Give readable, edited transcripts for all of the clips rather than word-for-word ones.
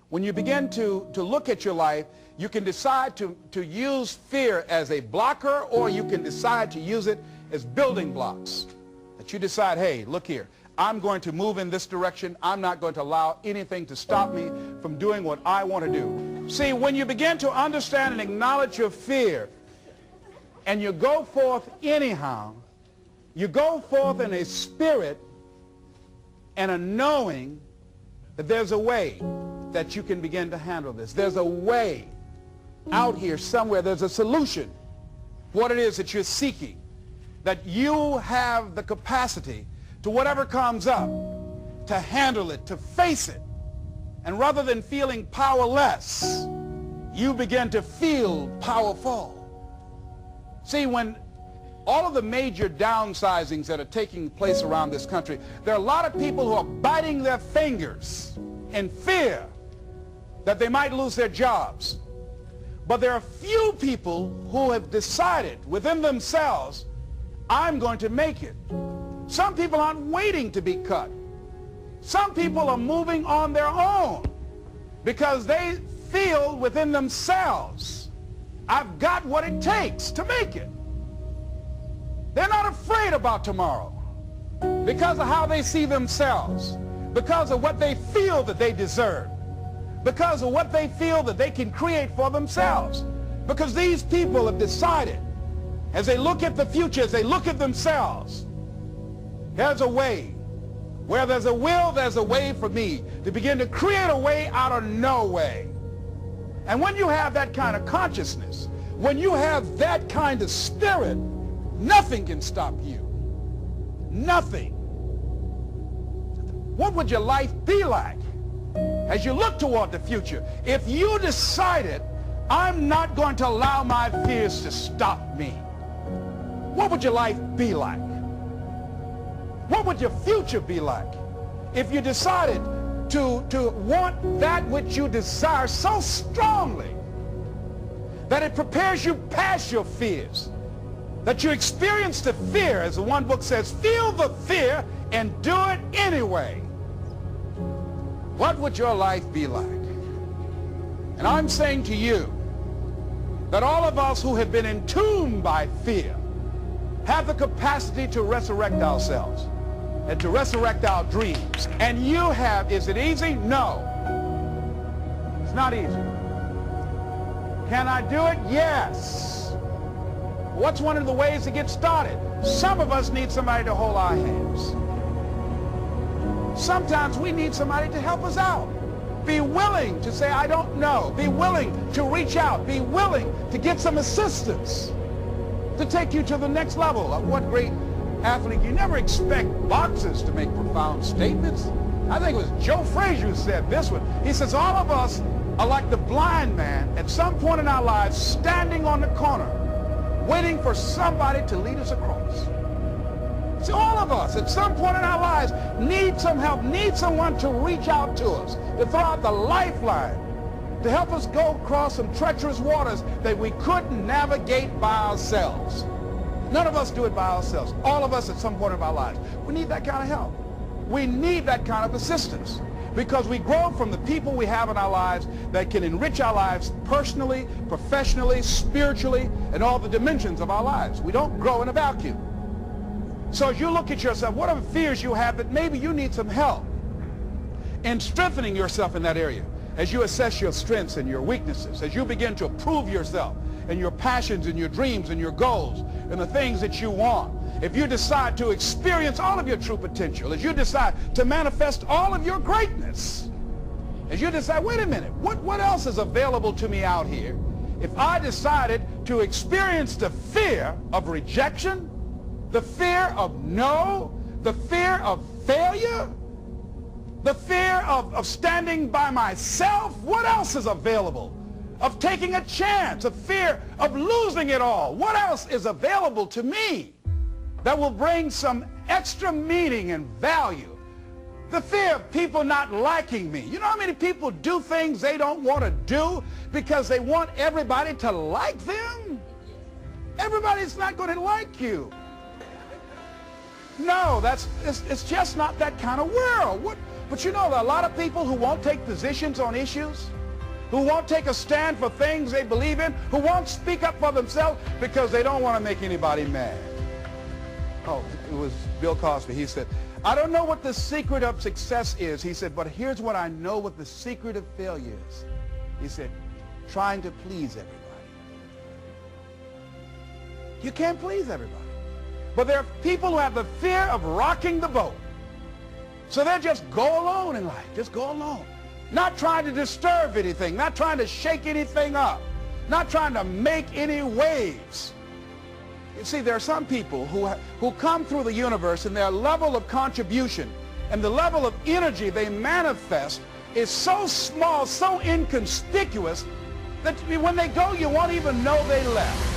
When you begin to look at your life, you can decide to use fear as a blocker, or you can decide to use it as building blocks. That you decide, hey, look here, I'm going to move in this direction. I'm not going to allow anything to stop me from doing what I want to do. See, when you begin to understand and acknowledge your fear, and you go forth anyhow, you go forth in a spirit and a knowing that there's a way that you can begin to handle this. There's a way out here somewhere. There's a solution. What it is that you're seeking. That you have the capacity to whatever comes up, to handle it, to face it. And rather than feeling powerless, you begin to feel powerful. See, when all of the major downsizings that are taking place around this country, there are a lot of people who are biting their fingers in fear that they might lose their jobs. But there are few people who have decided within themselves, I'm going to make it. Some people aren't waiting to be cut. Some people are moving on their own because they feel within themselves, I've got what it takes to make it. They're not afraid about tomorrow because of how they see themselves, because of what they feel that they deserve, because of what they feel that they can create for themselves. Because these people have decided, as they look at the future, as they look at themselves, there's a way. Where there's a will, there's a way for me to begin to create a way out of no way. And when you have that kind of consciousness, when you have that kind of spirit, nothing can stop you. Nothing. What would your life be like as you look toward the future if you decided, I'm not going to allow my fears to stop me? What would your life be like? What would your future be like if you decided to want that which you desire so strongly that it prepares you past your fears, that you experience the fear, as the one book says, feel the fear and do it anyway? What would your life be like? And I'm saying to you that all of us who have been entombed by fear have the capacity to resurrect ourselves and to resurrect our dreams. And you have. Is it easy? No. It's not easy. Can I do it? Yes. What's one of the ways to get started? Some of us need somebody to hold our hands. Sometimes we need somebody to help us out. Be willing to say, I don't know. Be willing to reach out. Be willing to get some assistance to take you to the next level. What great athlete. You never expect boxers to make profound statements. I think it was Joe Frazier who said this one. He says, all of us are like the blind man at some point in our lives standing on the corner waiting for somebody to lead us across. See, all of us at some point in our lives need some help, need someone to reach out to us, to throw out the lifeline, to help us go across some treacherous waters that we couldn't navigate by ourselves. None of us do it by ourselves. All of us at some point of our lives. We need that kind of help. We need that kind of assistance because we grow from the people we have in our lives that can enrich our lives personally, professionally, spiritually, and all the dimensions of our lives. We don't grow in a vacuum. So as you look at yourself, what are the fears you have that maybe you need some help in strengthening yourself in that area? As you assess your strengths and your weaknesses, as you begin to approve yourself and your passions and your dreams and your goals and the things that you want, if you decide to experience all of your true potential, as you decide to manifest all of your greatness, as you decide, wait a minute, what else is available to me out here if I decided to experience the fear of rejection, the fear of no, the fear of failure, the fear of standing by myself? What else is available? Of taking a chance, a fear of losing it all. What else is available to me that will bring some extra meaning and value? The fear of people not liking me. You know how many people do things they don't want to do because they want everybody to like them? Everybody's not going to like you. No, it's just not that kind of world. But you know, there are a lot of people who won't take positions on issues, who won't take a stand for things they believe in, who won't speak up for themselves because they don't want to make anybody mad. Oh, it was Bill Cosby. He said, I don't know what the secret of success is. He said, but here's what I know what the secret of failure is. He said, trying to please everybody. You can't please everybody. But there are people who have the fear of rocking the boat. So they just go alone in life, just go alone. Not trying to disturb anything, not trying to shake anything up, not trying to make any waves. You see, there are some people who come through the universe and their level of contribution and the level of energy they manifest is so small, so inconspicuous that when they go, you won't even know they left.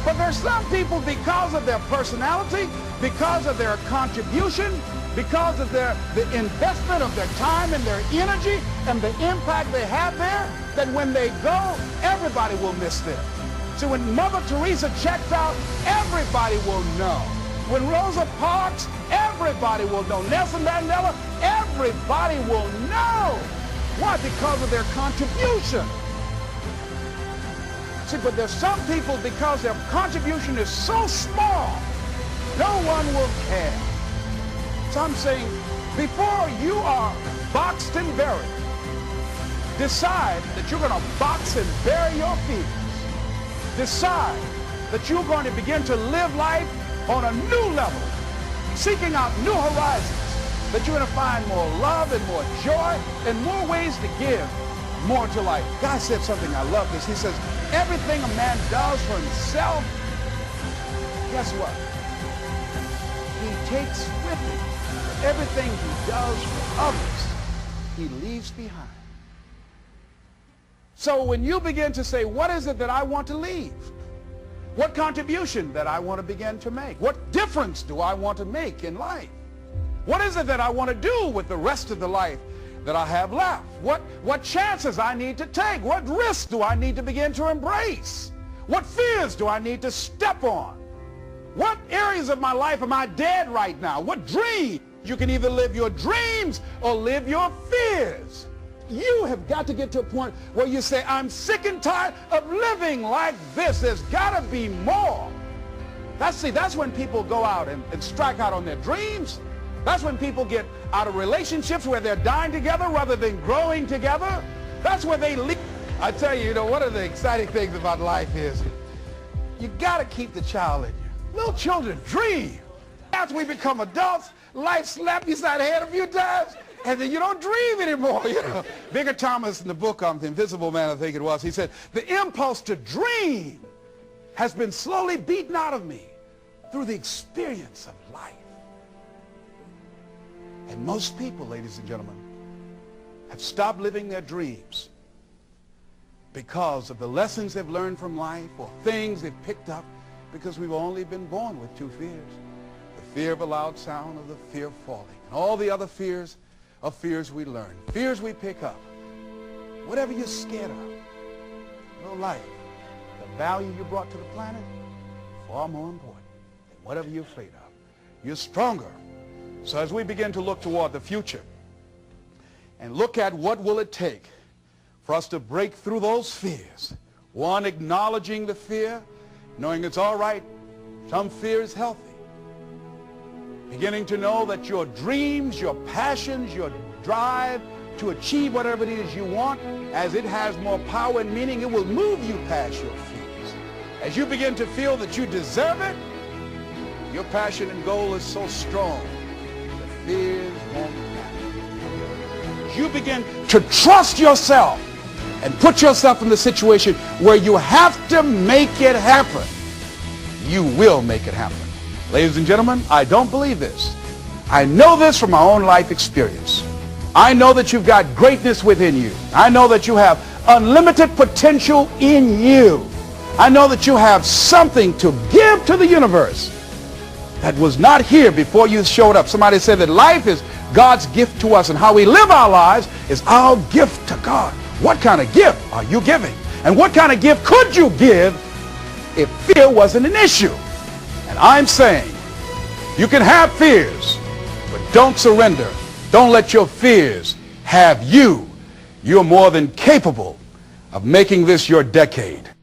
But there are some people, because of their personality, because of their contribution, because of the investment of their time and their energy and the impact they have there, that when they go, everybody will miss them. So when Mother Teresa checks out, everybody will know. When Rosa Parks, everybody will know. Nelson Mandela, everybody will know. Why? Because of their contribution. See, but there's some people, because their contribution is so small, no one will care. So I'm saying, before you are boxed and buried, decide that you're going to box and bury your fears. Decide that you're going to begin to live life on a new level, seeking out new horizons, that you're going to find more love and more joy and more ways to give more to life. God said something, I love this. He says, everything a man does for himself, guess what? He takes with him. Everything he does for others, he leaves behind. So when you begin to say, what is it that I want to leave? What contribution that I want to begin to make? What difference do I want to make in life? What is it that I want to do with the rest of the life that I have left? What chances I need to take? What risks do I need to begin to embrace? What fears do I need to step on? What areas of my life am I dead right now? What dreams? You can either live your dreams or live your fears. You have got to get to a point where you say, I'm sick and tired of living like this. There's got to be more. That's when people go out and strike out on their dreams. That's when people get out of relationships where they're dying together rather than growing together. That's where they leave. I tell you, one of the exciting things about life is you got to keep the child in you. Little children dream. After we become adults, life slaps you side the head a few times, and then you don't dream anymore. Bigger Thomas in the book, The Invisible Man, I think it was, he said, the impulse to dream has been slowly beaten out of me through the experience of life. And most people, ladies and gentlemen, have stopped living their dreams because of the lessons they've learned from life or things they've picked up, because we've only been born with two fears. The fear of a loud sound, or the fear of falling. And all the other fears are fears we learn, fears we pick up. Whatever you're scared of, your life, the value you brought to the planet, far more important than whatever you're afraid of. You're stronger. So as we begin to look toward the future and look at what will it take for us to break through those fears, one, acknowledging the fear, knowing it's all right, some fear is healthy. Beginning to know that your dreams, your passions, your drive to achieve whatever it is you want, as it has more power and meaning, it will move you past your fears. As you begin to feel that you deserve it, your passion and goal is so strong, the fears won't matter. As you begin to trust yourself and put yourself in the situation where you have to make it happen, you will make it happen. Ladies and gentlemen, I don't believe this. I know this from my own life experience. I know that you've got greatness within you. I know that you have unlimited potential in you. I know that you have something to give to the universe that was not here before you showed up. Somebody said that life is God's gift to us, and how we live our lives is our gift to God. What kind of gift are you giving? And what kind of gift could you give if fear wasn't an issue? And I'm saying, you can have fears, but don't surrender Don't let your fears have you. You're more than capable of making this your decade.